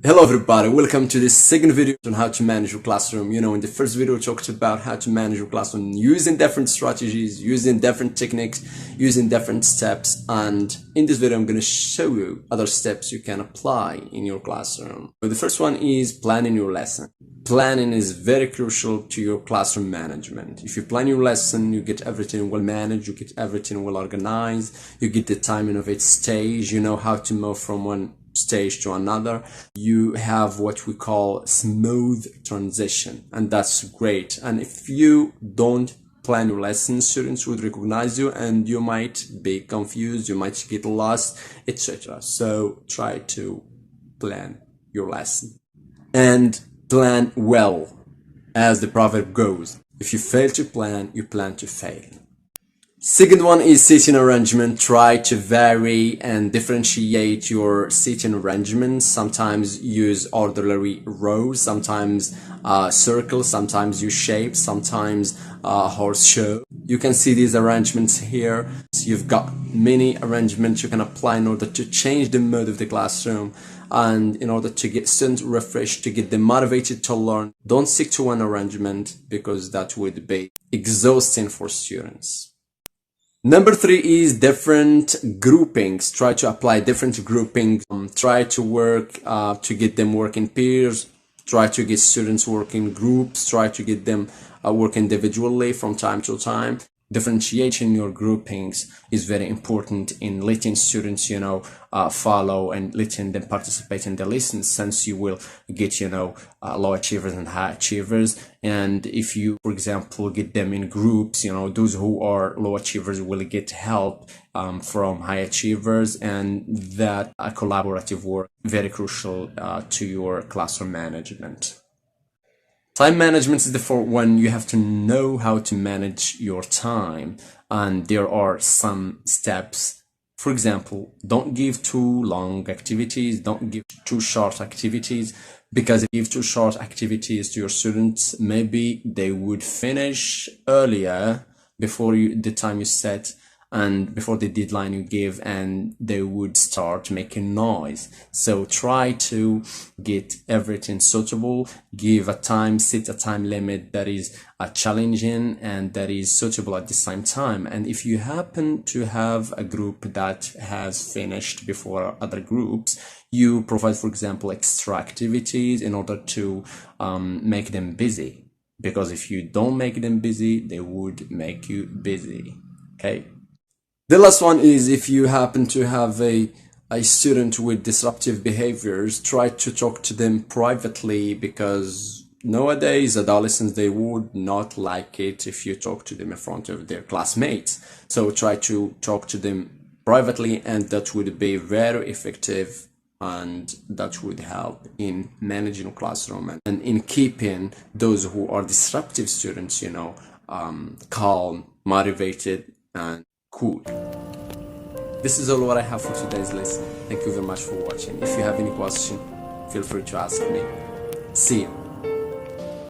Hello everybody, welcome to this second video on how to manage your classroom. In the first video we talked about how to manage your classroom using different strategies, using different techniques, using different steps, and in this video I'm going to show you other steps you can apply in your classroom. So the first one is planning your lesson. Planning is very crucial to your classroom management. If you plan your lesson, you get everything well managed, you get everything well organized, you get the timing of each stage, you know how to move from one stage to another. You have what we call smooth transition, and that's great. And if you don't plan your lesson, students would recognize you and you might be confused, you might get lost, etc. So try to plan your lesson and plan well. As the proverb goes, if you fail to plan, you plan to fail. Second one is seating arrangement. Try to vary and differentiate your seating arrangement. Sometimes use orderly rows, sometimes circles, sometimes U shape, sometimes horseshoe. You can see these arrangements here. So you've got many arrangements you can apply in order to change the mood of the classroom and in order to get students refreshed, to get them motivated to learn. Don't stick to one arrangement because that would be exhausting for students. Number 3 is different groupings. Try to apply different groupings. Try to work to get them work in peers. Try to get students work in groups. Try to get them work individually from time to time. Differentiating your groupings is very important in letting students, follow and letting them participate in the lessons, since you will get, low achievers and high achievers. And if you, for example, get them in groups, those who are low achievers will get help from high achievers, and that collaborative work very crucial to your classroom management. Time management is the fourth one. You have to know how to manage your time, and there are some steps. For example, don't give too long activities, don't give too short activities, because if you give too short activities to your students, maybe they would finish earlier before the time you set and before the deadline you give, and they would start making noise. So try to get everything suitable, give a time, set a time limit that is challenging and that is suitable at the same time. And if you happen to have a group that has finished before other groups, you provide, for example, extra activities in order to make them busy, because if you don't make them busy, they would make you busy. Okay. The last one is, if you happen to have a student with disruptive behaviors, try to talk to them privately, because nowadays adolescents, they would not like it if you talk to them in front of their classmates. So try to talk to them privately, and that would be very effective, and that would help in managing a classroom and in keeping those who are disruptive students, calm, motivated, and cool. This is all what I have for today's lesson. Thank you very much for watching. If you have any question, feel free to ask me. See you.